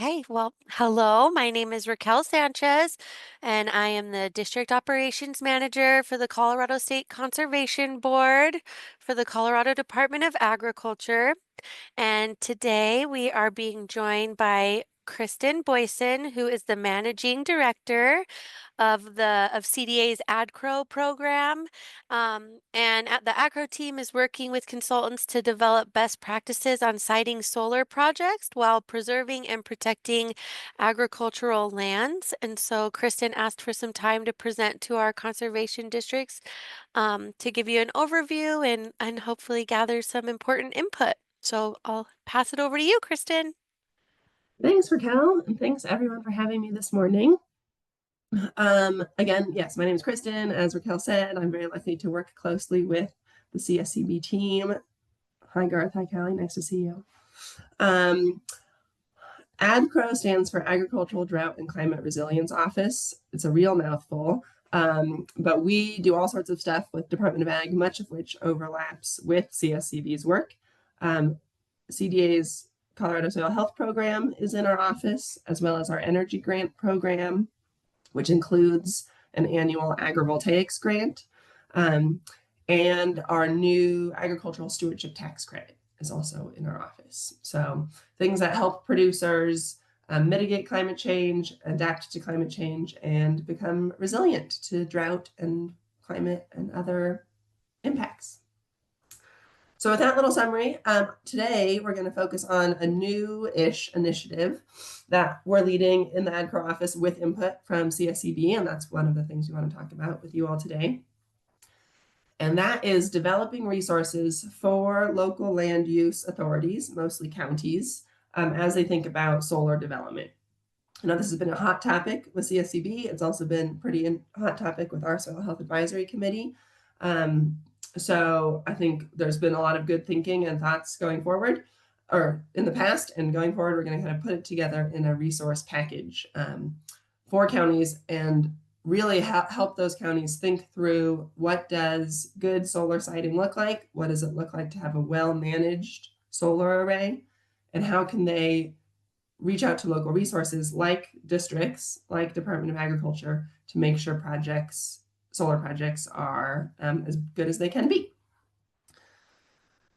Okay, well, hello. My name is Raquel Sanchez, and I am the District Operations Manager for the Colorado State Conservation Board for the Colorado Department of Agriculture. And today we are being joined by Kristen Boyson, who is the Managing Director of CDA's AdCrow program. The AdCrow team is working with consultants to develop best practices on siting solar projects while preserving and protecting agricultural lands. And so Kristen asked for some time to present to our conservation districts to give you an overview and hopefully gather some important input. So I'll pass it over to you, Kristen. Thanks, Raquel, and thanks everyone for having me this morning. Again, yes, my name is Kristen. As Raquel said, I'm very lucky to work closely with the CSCB team. Hi, Garth. Hi, Callie. Nice to see you. AdCrow stands for Agricultural Drought and Climate Resilience Office. It's a real mouthful, but we do all sorts of stuff with Department of Ag, much of which overlaps with CSCB's work. CDA's Colorado Soil Health Program is in our office, as well as our energy grant program, which includes an annual agrivoltaics grant. And our new agricultural stewardship tax credit is also in our office. So things that help producers mitigate climate change, adapt to climate change, and become resilient to drought and climate and other impacts. So with that little summary, today we're going to focus on a new-ish initiative that we're leading in the AdCrow office with input from CSCB, and that's one of the things we want to talk about with you all today. And that is developing resources for local land use authorities, mostly counties, as they think about solar development. I know this has been a hot topic with CSCB. It's also been pretty hot topic with our Soil Health Advisory Committee. So I think there's been a lot of good thinking and thoughts going forward, or in the past, and going forward, we're going to kind of put it together in a resource package for counties and really help those counties think through, what does good solar siting look like? What does it look like to have a well-managed solar array? And how can they reach out to local resources like districts, like Department of Agriculture, to make sure solar projects are as good as they can be.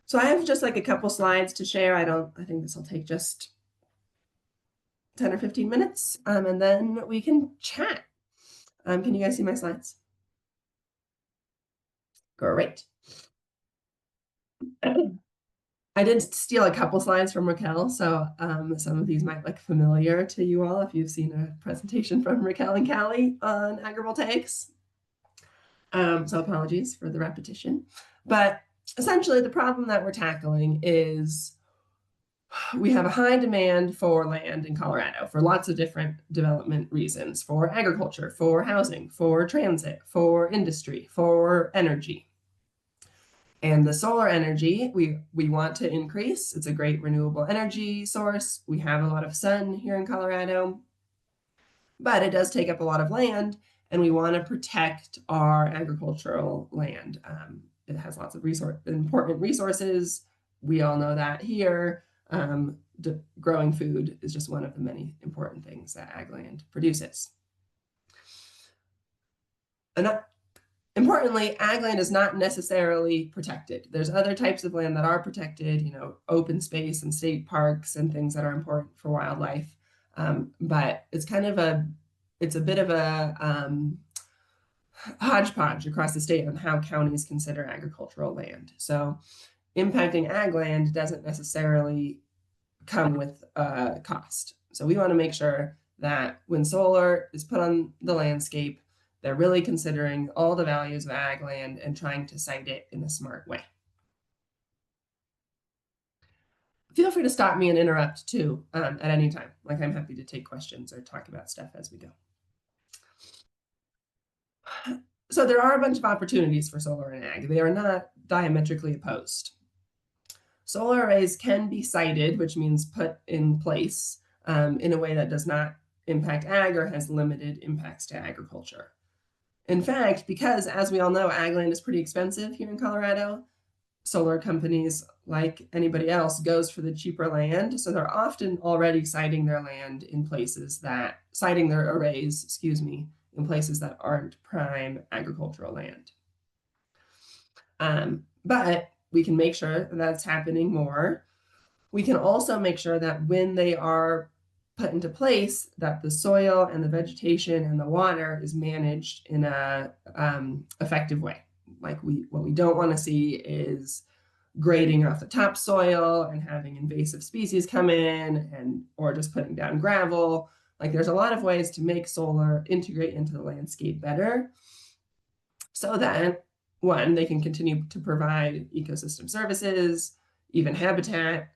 So I have just like a couple slides to share. I think this will take just 10 or 15 minutes, and then we can chat. Can you guys see my slides? Great. I did steal a couple slides from Raquel, so some of these might look familiar to you all if you've seen a presentation from Raquel and Callie on agrivoltaics. So apologies for the repetition, but essentially the problem that we're tackling is we have a high demand for land in Colorado for lots of different development reasons, for agriculture, for housing, for transit, for industry, for energy. And the solar energy we want to increase. It's a great renewable energy source. We have a lot of sun here in Colorado, but it does take up a lot of land, and we want to protect our agricultural land. It has lots of important resources. We all know that here. Growing food is just one of the many important things that ag land produces. Importantly, ag land is not necessarily protected. There's other types of land that are protected, open space and state parks and things that are important for wildlife. But it's kind of it's a bit of a hodgepodge across the state on how counties consider agricultural land. So impacting ag land doesn't necessarily come with a cost. So we want to make sure that when solar is put on the landscape, they're really considering all the values of ag land and trying to site it in a smart way. Feel free to stop me and interrupt too at any time. Like, I'm happy to take questions or talk about stuff as we go. So there are a bunch of opportunities for solar and ag. They are not diametrically opposed. Solar arrays can be sited, which means put in place in a way that does not impact ag or has limited impacts to agriculture. In fact, because as we all know, ag land is pretty expensive here in Colorado, solar companies like anybody else, goes for the cheaper land. So they're often already siting their land in places that, siting their arrays, excuse me, in places that aren't prime agricultural land. But we can make sure that that's happening more. We can also make sure that when they are put into place, that the soil and the vegetation and the water is managed in a effective way. Like what we don't want to see is grading off the topsoil and having invasive species come in, and or just putting down gravel. Like there's a lot of ways to make solar integrate into the landscape better, so that one, they can continue to provide ecosystem services, even habitat,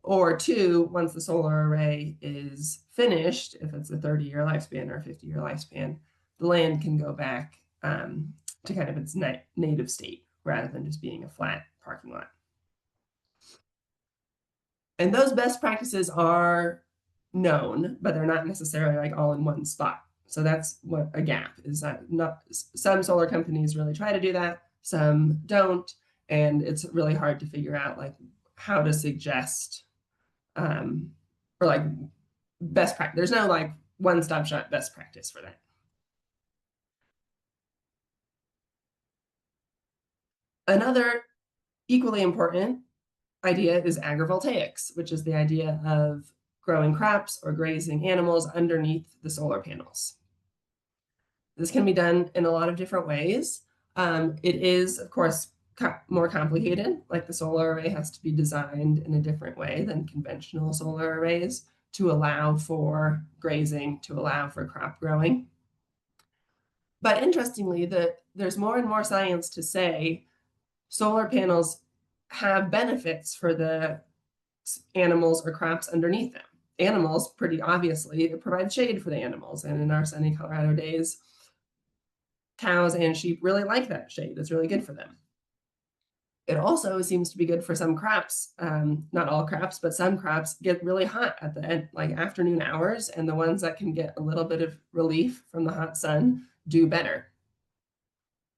or two, once the solar array is finished, if it's a 30-year lifespan or a 50-year lifespan, the land can go back to kind of its native state rather than just being a flat parking lot. And those best practices are known, but they're not necessarily like all in one spot. So that's what a gap is. That not some solar companies really try to do that, some don't, and it's really hard to figure out like how to suggest or like best practice. There's no like one-stop shop best practice for that. Another equally important idea is agrivoltaics, which is the idea of growing crops or grazing animals underneath the solar panels. This can be done in a lot of different ways. It is, of course, more complicated. Like the solar array has to be designed in a different way than conventional solar arrays to allow for grazing, to allow for crop growing. But interestingly, there's more and more science to say solar panels have benefits for the animals or crops underneath them. Animals, pretty obviously, provide shade for the animals. And in our sunny Colorado days, cows and sheep really like that shade. It's really good for them. It also seems to be good for some crops. Not all crops, but some crops get really hot at the end, like afternoon hours, and the ones that can get a little bit of relief from the hot sun do better.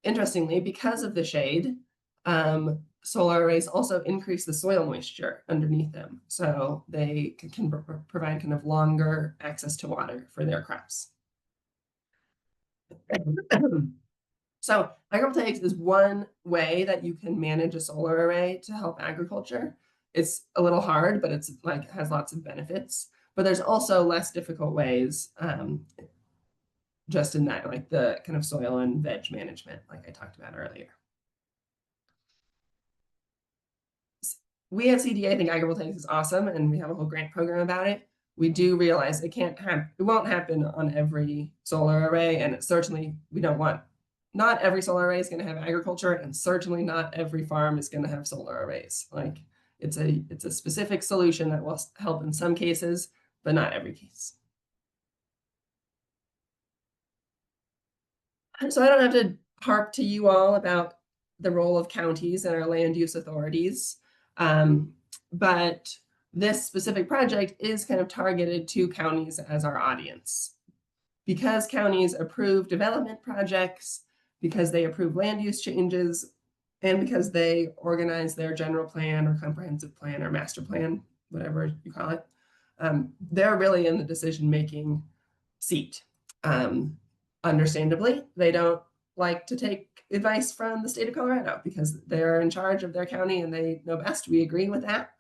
Interestingly, because of the shade, solar arrays also increase the soil moisture underneath them, so they can provide kind of longer access to water for their crops. So agrivoltaics is one way that you can manage a solar array to help agriculture. It's a little hard, but it's like has lots of benefits. But there's also less difficult ways, just in that, like the kind of soil and veg management, like I talked about earlier. We at CDA think agrivoltaics is awesome, and we have a whole grant program about it. We do realize it won't happen on every solar array, and it certainly we don't want. Not every solar array is going to have agriculture, and certainly not every farm is going to have solar arrays. Like it's a specific solution that will help in some cases, but not every case. So I don't have to harp to you all about the role of counties and our land use authorities, but this specific project is kind of targeted to counties as our audience. Because counties approve development projects, because they approve land use changes, and because they organize their general plan or comprehensive plan or master plan, whatever you call it, they're really in the decision-making seat. Understandably, they don't like to take advice from the state of Colorado because they're in charge of their county and they know best. We agree with that.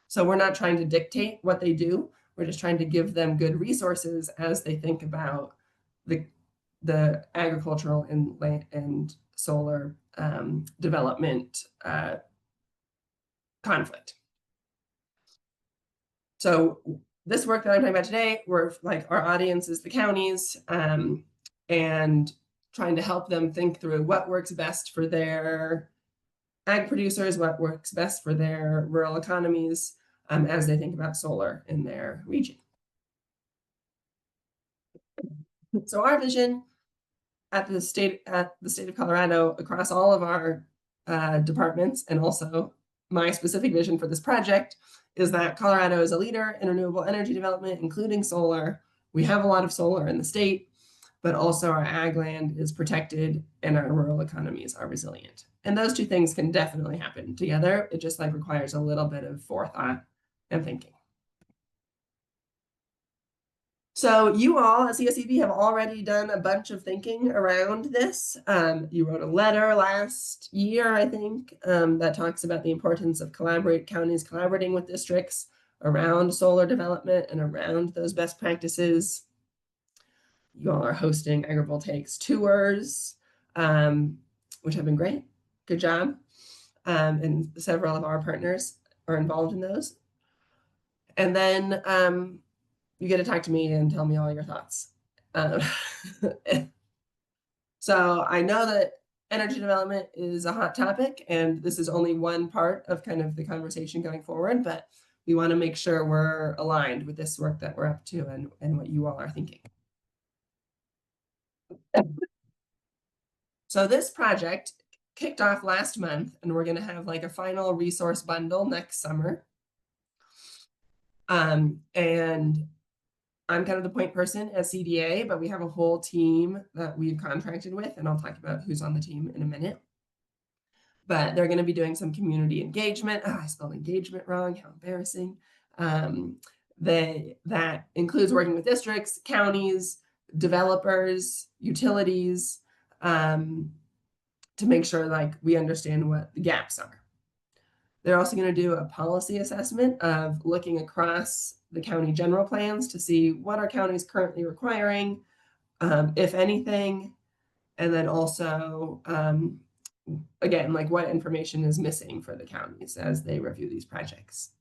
So we're not trying to dictate what they do. We're just trying to give them good resources as they think about the agricultural and solar development conflict. So this work that I'm talking about today, we're like our audience is the counties, and trying to help them think through what works best for their ag producers, what works best for their rural economies as they think about solar in their region. So our vision at the state of Colorado across all of our departments, and also my specific vision for this project, is that Colorado is a leader in renewable energy development, including solar. We have a lot of solar in the state. but also our ag land is protected and our rural economies are resilient. And those two things can definitely happen together. It just like requires a little bit of forethought and thinking. So you all at CSCB have already done a bunch of thinking around this. You wrote a letter last year, I think, that talks about the importance of counties collaborating with districts around solar development and around those best practices. You all are hosting agrivoltaics tours, which have been great. Good job. And several of our partners are involved in those. And then you get to talk to me and tell me all your thoughts. So I know that energy development is a hot topic, and this is only one part of kind of the conversation going forward, but we want to make sure we're aligned with this work that we're up to and what you all are thinking. So this project kicked off last month, and we're going to have like a final resource bundle next summer. And I'm kind of the point person at CDA, but we have a whole team that we've contracted with, and I'll talk about who's on the team in a minute. But they're going to be doing some community engagement. Oh, I spelled engagement wrong. How embarrassing. That includes working with districts, counties, developers, utilities, to make sure like we understand what the gaps are. They're also going to do a policy assessment of looking across the county general plans to see what our county is currently requiring, if anything, and then also, again, like what information is missing for the counties as they review these projects.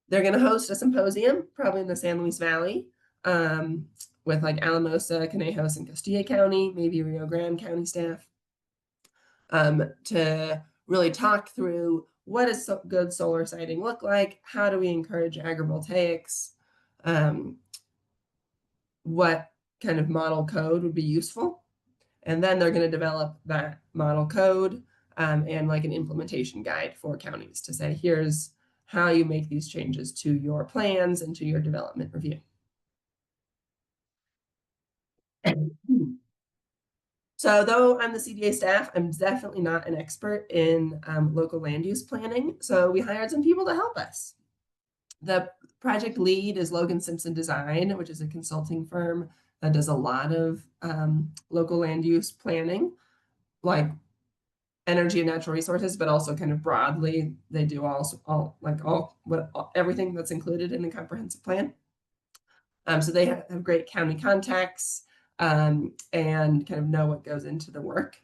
They're going to host a symposium, probably in the San Luis Valley, with like Alamosa, Conejos, and Castilla County, maybe Rio Grande County staff, to really talk through what does good solar siting look like? How do we encourage agrivoltaics? What kind of model code would be useful? And then they're going to develop that model code and like an implementation guide for counties to say, here's how you make these changes to your plans and to your development review. So though I'm the CDA staff, I'm definitely not an expert in local land use planning. So we hired some people to help us. The project lead is Logan Simpson Design, which is a consulting firm that does a lot of local land use planning, like energy and natural resources, but also kind of broadly, they do everything that's included in the comprehensive plan. So they have great county contacts and kind of know what goes into the work.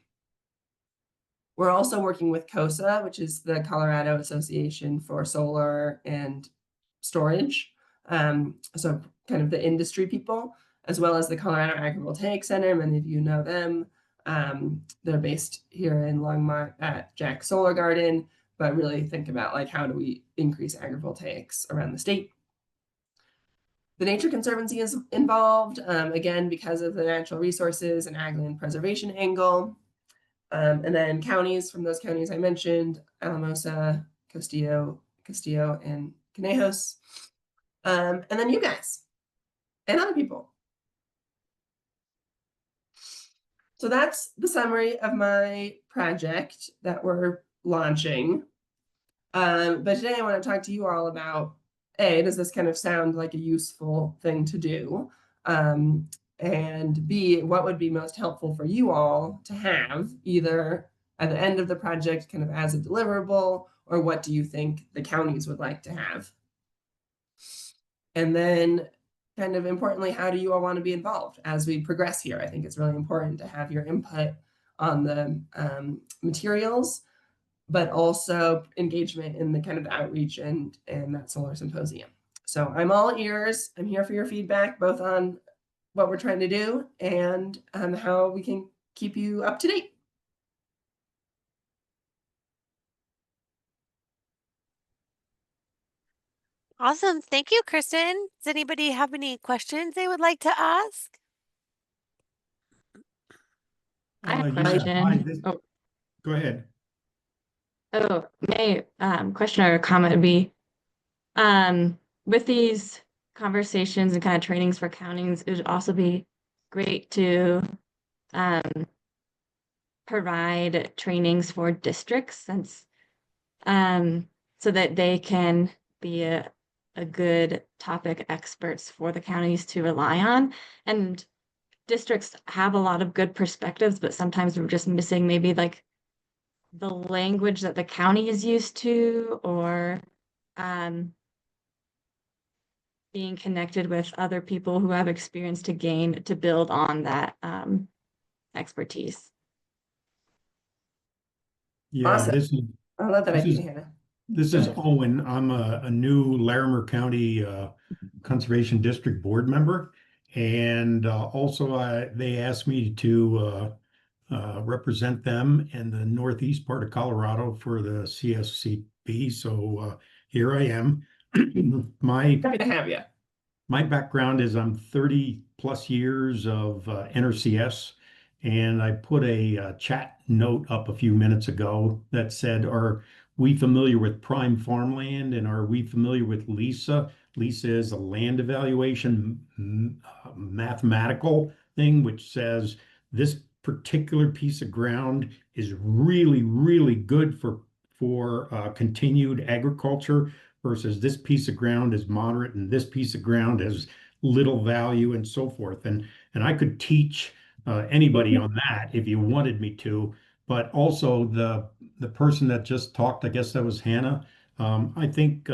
We're also working with COSA, which is the Colorado Association for Solar and Storage. So kind of the industry people, as well as the Colorado Agrivoltaic Center. Many of you know them. They're based here in Longmont at Jack Solar Garden, but really think about like how do we increase agrivoltaics around the state. The Nature Conservancy is involved, again, because of the natural resources and ag land preservation angle. And then counties, from those counties I mentioned, Alamosa, Castillo, and Conejos. And then you guys and other people. So that's the summary of my project that we're launching. But today I want to talk to you all about, A, does this kind of sound like a useful thing to do? And B, what would be most helpful for you all to have either at the end of the project kind of as a deliverable, or what do you think the counties would like to have? And then kind of importantly, how do you all want to be involved as we progress here? I think it's really important to have your input on the materials, but also engagement in the kind of outreach and that solar symposium. So I'm all ears. I'm here for your feedback, both on what we're trying to do and how we can keep you up to date. Awesome. Thank you, Kristen. Does anybody have any questions they would like to ask? I have a question. Oh, Go ahead. my question or comment would be, with these conversations and kind of trainings for counties, it would also be great to provide trainings for districts since so that they can be a good topic experts for the counties to rely on. And districts have a lot of good perspectives, but sometimes we're just missing maybe like the language that the county is used to, or being connected with other people who have experience to gain to build on that expertise. Yeah, Awesome. I love that idea, Hannah. This is Owen. I'm a new Larimer County Conservation District Board member. And also they asked me to represent them in the northeast part of Colorado for the CSCB. So here I am. Happy to have you. My background is I'm 30 plus years of NRCS, and I put a chat note up a few minutes ago that said, are we familiar with prime farmland and are we familiar with LISA? LISA is a land evaluation mathematical thing which says this particular piece of ground is really, really good for continued agriculture versus this piece of ground is moderate and this piece of ground has little value and so forth. And I could teach anybody on that if you wanted me to, but also the person that just talked, I guess that was Hannah. I think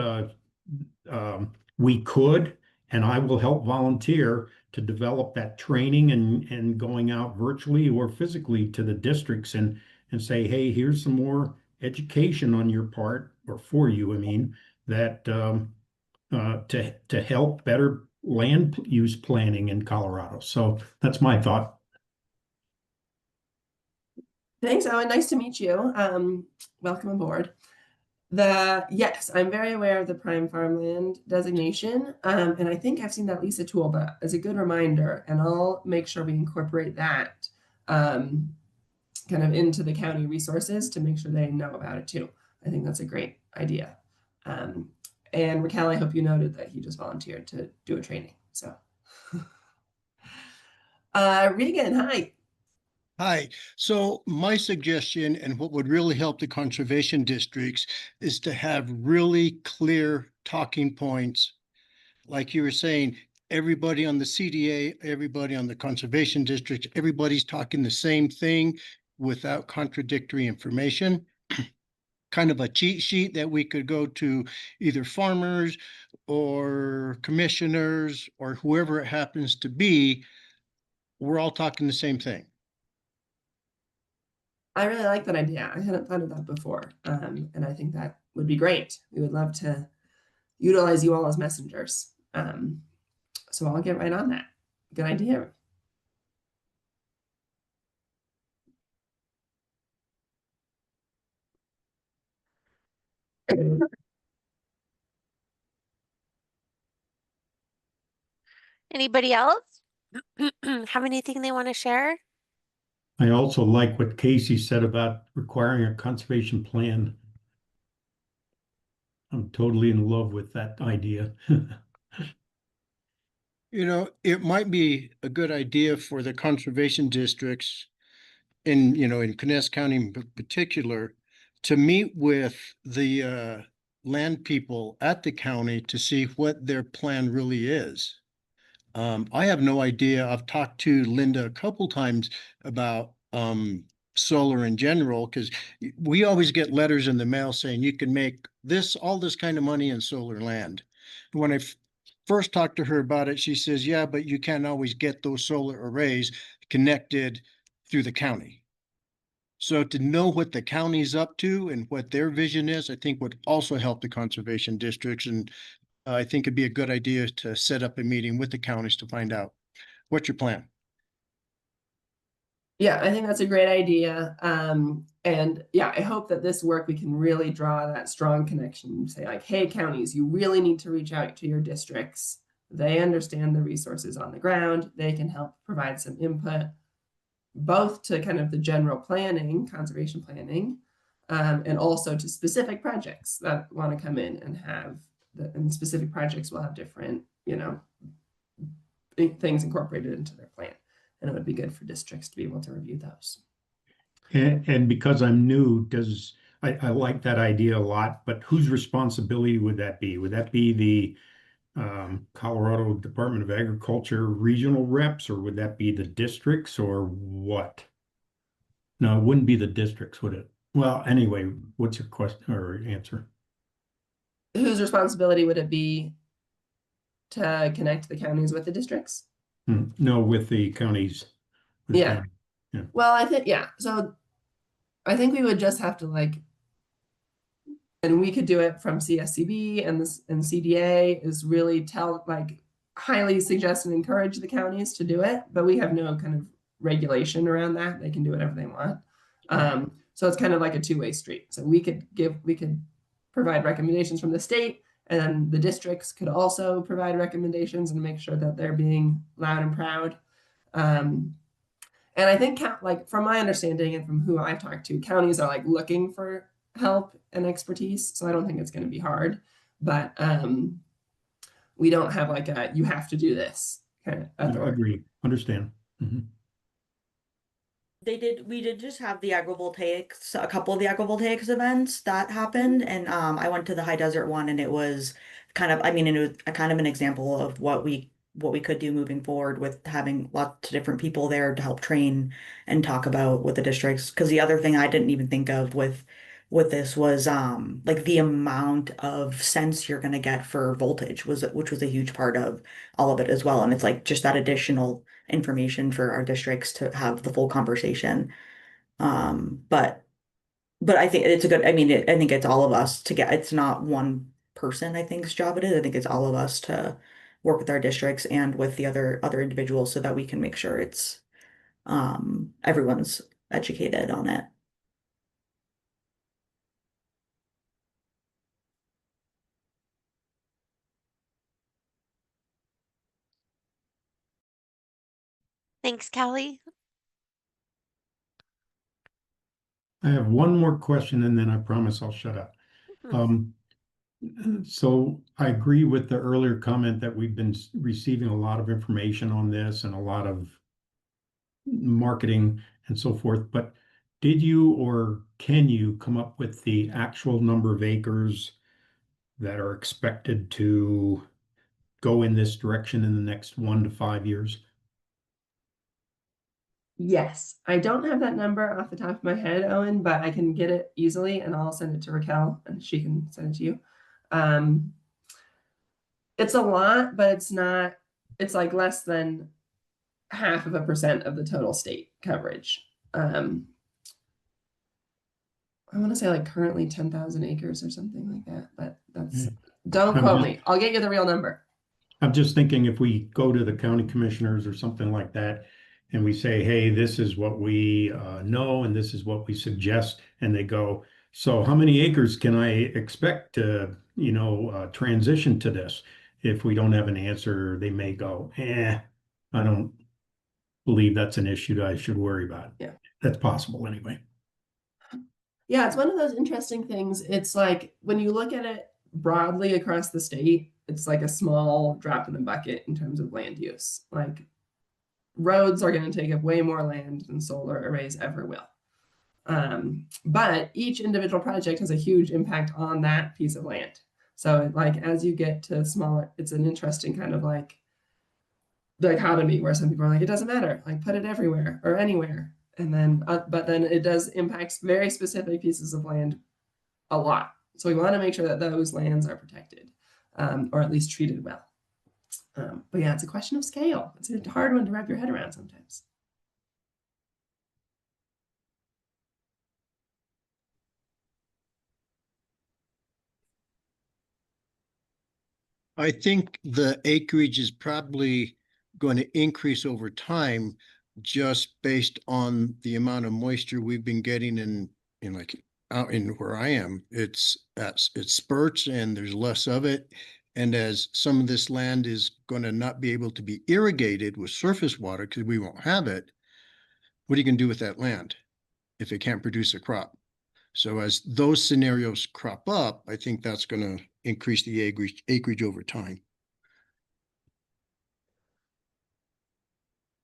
we could, and I will help volunteer to develop that training and going out virtually or physically to the districts and say, hey, here's some more education on your part or for you, I mean, that to help better land use planning in Colorado. So that's my thought. Thanks, Owen. Nice to meet you. Welcome aboard. Yes, I'm very aware of the prime farmland designation, and I think I've seen that LISA tool, but as a good reminder, and I'll make sure we incorporate that kind of into the county resources to make sure they know about it too. I think that's a great idea. And Raquel, I hope you noted that he just volunteered to do a training. So, Regan, hi. Hi. So my suggestion and what would really help the conservation districts is to have really clear talking points. Like you were saying, everybody on the CDA, everybody on the conservation district, everybody's talking the same thing without contradictory information. Kind of a cheat sheet that we could go to either farmers or commissioners or whoever it happens to be. We're all talking the same thing. I really like that idea. I hadn't thought of that before. And I think that would be great. We would love to utilize you all as messengers. So I'll get right on that. Good idea. Anybody else have anything they want to share? I also like what Casey said about requiring a conservation plan. I'm totally in love with that idea. You know, it might be a good idea for the conservation districts in, in Canes County in particular, to meet with the land people at the county to see what their plan really is. I have no idea. I've talked to Linda a couple times about solar in general, because we always get letters in the mail saying you can make all this kind of money in solar land. When I first talked to her about it, she says, yeah, but you can't always get those solar arrays connected through the county. So to know what the county's up to and what their vision is, I think would also help the conservation districts. And I think it'd be a good idea to set up a meeting with the counties to find out. What's your plan? Yeah, I think that's a great idea. And yeah, I hope that this work, we can really draw that strong connection, say like, hey, counties, you really need to reach out to your districts. They understand the resources on the ground. They can help provide some input, both to kind of the general planning, conservation planning, and also to specific projects that want to come in and have, and specific projects will have different, things incorporated into their plan. and it would be good for districts to be able to review those. And because I'm new, I like that idea a lot, but whose responsibility would that be? Would that be the Colorado Department of Agriculture regional reps, or would that be the districts, or what? No, it wouldn't be the districts, would it? Well, anyway, what's your question or answer? Whose responsibility would it be to connect the counties with the districts? No, with the counties. With the Yeah. county. Yeah. Well, I think, yeah. So I think we would just have to like, and we could do it from CSCB and this and CDA is really highly suggest and encourage the counties to do it, but we have no kind of regulation around that. They can do whatever they want. So it's kind of like a two-way street. So we could provide recommendations from the state, and the districts could also provide recommendations and make sure that they're being loud and proud. And I think like from my understanding and from who I've talked to, counties are like looking for help and expertise. So I don't think it's going to be hard, but we don't have like a, you have to do this kind of I authority. agree. Understand. Mhm. We did just have the agrivoltaics, a couple of the agrivoltaics events that happened, and I went to the high desert one, and it was kind of, I mean, it was a kind of an example of what we could do moving forward with having lots of different people there to help train and talk about with the districts. Because the other thing I didn't even think of with this was like the amount of sense you're gonna get for voltage which was a huge part of all of it as well. And it's like just that additional information for our districts to have the full conversation. But I think it's a good, I mean, I think it's all of us to get, it's not one person, I think's job it is. I think it's all of us to work with our districts and with the other individuals so that we can make sure it's everyone's educated on it. Thanks, Callie. I have one more question and then I promise I'll shut up. So I agree with the earlier comment that we've been receiving a lot of information on this and a lot of marketing and so forth, but did you or can you come up with the actual number of acres that are expected to go in this direction in the next 1 to 5 years? Yes, I don't have that number off the top of my head, Owen, but I can get it easily and I'll send it to Raquel and she can send it to you. It's a lot, but it's not, it's like less than 0.5% of the total state coverage. I want to say like currently 10,000 acres or something like that, but that's, don't quote me. I'll get you the real number. I'm just thinking if we go to the county commissioners or something like that, and we say, hey, this is what we know, and this is what we suggest, and they go, so how many acres can I expect to, transition to this? If we don't have an answer, they may go, I don't believe that's an issue that I should worry about. Yeah. That's possible anyway. Yeah, it's one of those interesting things. It's like when you look at it broadly across the state, it's like a small drop in the bucket in terms of land use. Like roads are going to take up way more land than solar arrays ever will. But each individual project has a huge impact on that piece of land. So like as you get to smaller, it's an interesting kind of like dichotomy where some people are like, it doesn't matter, like put it everywhere or anywhere. And then, but then it does impact very specific pieces of land a lot. So we want to make sure that those lands are protected or at least treated well. But yeah, it's a question of scale. It's a hard one to wrap your head around sometimes. I think the acreage is probably going to increase over time just based on the amount of moisture we've been getting in like out in where I am. It spurts and there's less of it. And as some of this land is going to not be able to be irrigated with surface water because we won't have it, what are you going to do with that land if it can't produce a crop? So as those scenarios crop up, I think that's going to increase the acreage over time.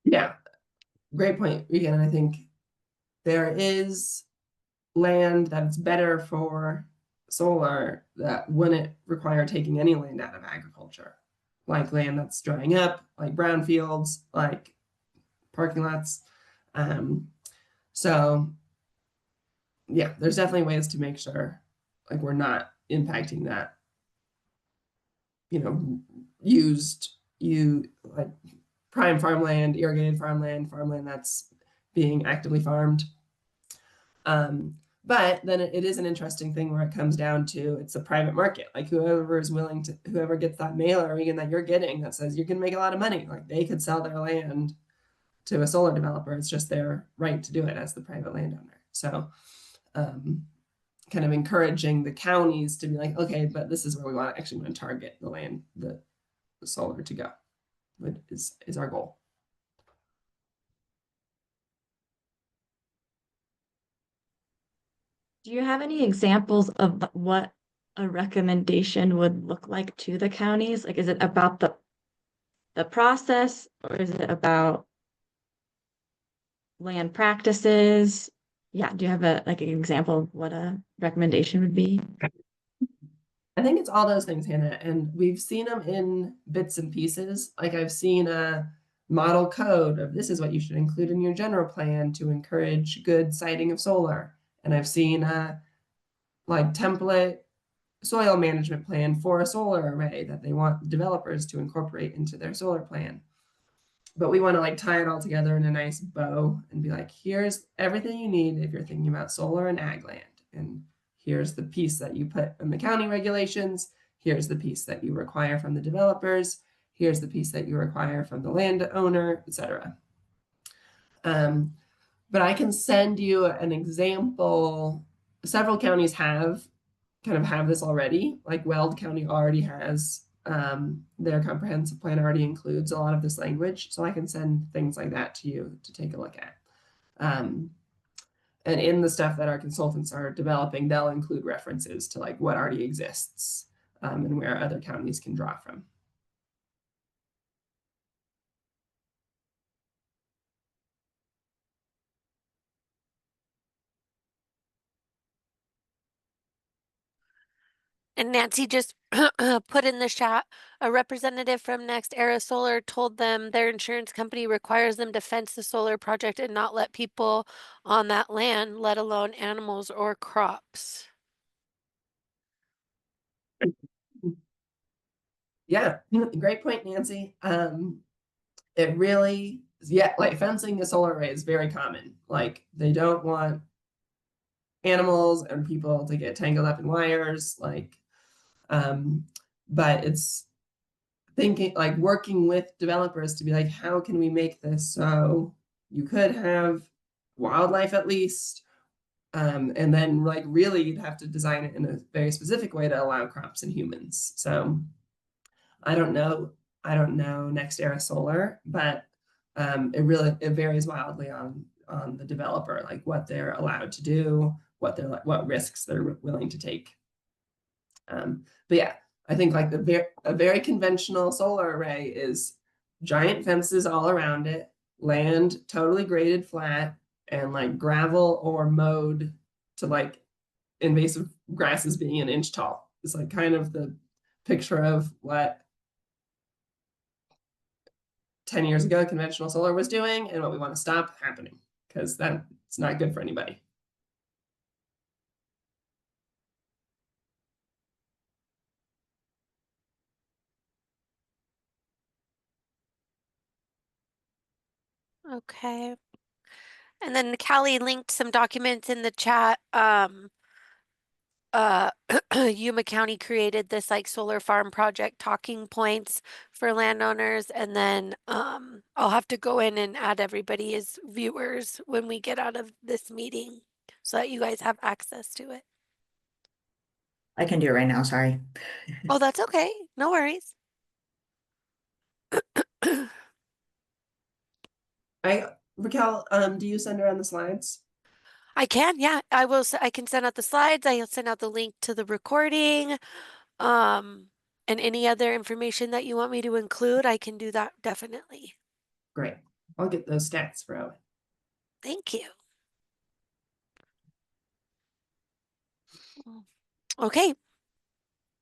Yeah. great point, Regan. I think there is land that's better for solar that wouldn't require taking any land out of agriculture, like land that's drying up, like brownfields, like parking lots. So yeah, there's definitely ways to make sure like we're not impacting that, you like prime farmland, irrigated farmland, farmland that's being actively farmed. But then it is an interesting thing where it comes down to it's a private market. Like whoever is willing to, whoever gets that mailer even that you're getting that says you can make a lot of money, like they could sell their land to a solar developer. It's just their right to do it as the private landowner. So kind of encouraging the counties to be like, okay, but this is where we want to target the land, the solar to go, is our goal. Do you have any examples of what a recommendation would look like to the counties? Like, is it about the process, or is it about land practices? Yeah, do you have an example of what a recommendation would be? I think it's all those things, Hannah, and we've seen them in bits and pieces. Like I've seen a model code of this is what you should include in your general plan to encourage good siting of solar. And I've seen a like template soil management plan for a solar array that they want developers to incorporate into their solar plan. But we want to like tie it all together in a nice bow and be like, here's everything you need if you're thinking about solar and ag land. And here's the piece that you put in the county regulations. Here's the piece that you require from the developers. Here's the piece that you require from the landowner, etc. But I can send you an example. Several counties have this already. Like Weld County already has their comprehensive plan already includes a lot of this language. So I can send things like that to you to take a look at. And in the stuff that our consultants are developing, they'll include references to like what already exists and where other counties can draw from. And Nancy just put in the chat, a representative from Next Era Solar told them their insurance company requires them to fence the solar project and not let people on that land, let alone animals or crops. Yeah, great point, Nancy. It really, yeah, like fencing a solar array is very common. Like they don't want animals and people to get tangled up in wires, like, but it's thinking like working with developers to be like, how can we make this so you could have wildlife at least, and then like really you'd have to design it in a very specific way to allow crops and humans. So I don't know Next Era Solar, but it varies wildly on the developer, like what they're allowed to do, what risks they're willing to take. But yeah, I think like a very conventional solar array is giant fences all around it, land totally graded flat, and like gravel or mowed to like invasive grasses being an inch tall. It's like kind of the picture of what 10 years ago conventional solar was doing and what we want to stop happening, because that's not good for anybody. Okay. And then Callie linked some documents in the chat. Yuma County created this like solar farm project talking points for landowners, and then I'll have to go in and add everybody as viewers when we get out of this meeting so that you guys have access to it. I can do it right now, sorry. Oh, that's okay. No worries. Raquel, do you send around the slides? I can, yeah. I can send out the slides. I'll send out the link to the recording. And any other information that you want me to include, I can do that definitely. Great. I'll get those stats for Owen. Thank you. Okay.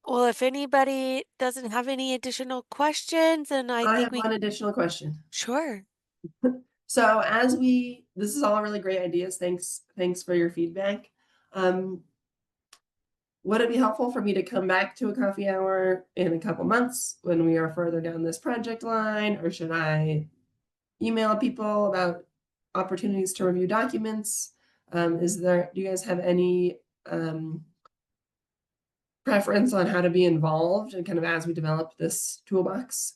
Well, if anybody doesn't have any additional questions, then I I think have we one additional question. sure. So this is all really great ideas. Thanks for your feedback. Would it be helpful for me to come back to a coffee hour in a couple months when we are further down this project line, or should I email people about opportunities to review documents? Do you guys have any preference on how to be involved and kind of as we develop this toolbox?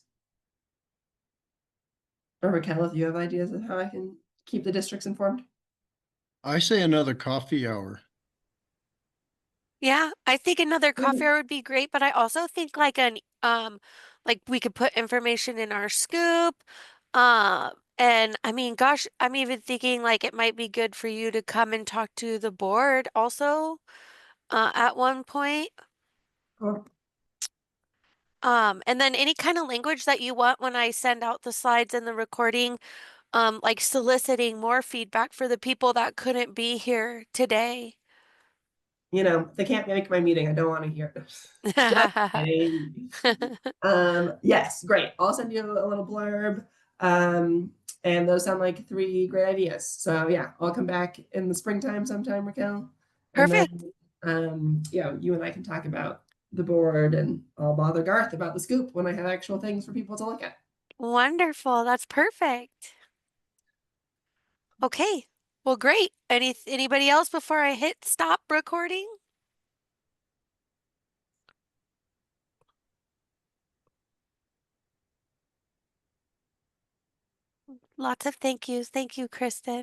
Or Raquel, if you have ideas of how I can keep the districts informed? I say another coffee hour. Yeah, I think another coffee Mhm. hour would be great, but I also think like we could put information in our scoop. And I mean, gosh, I'm even thinking like it might be good for you to come and talk to the board also, at one point. Cool. And then any kind of language that you want when I send out the slides and the recording, like soliciting more feedback for the people that couldn't be here today. If they can't make my meeting, I don't want to hear this. Just kidding. Yes, great. I'll send you a little blurb. And those sound like 3 great ideas. So yeah, I'll come back in the springtime sometime, Raquel. And Perfect. then you and I can talk about the board, and I'll bother Garth about the scoop when I have actual things for people to look at. Wonderful. That's perfect. Okay. Well, great. Anybody else before I hit stop recording? Lots of thank yous. Thank you, Kristen.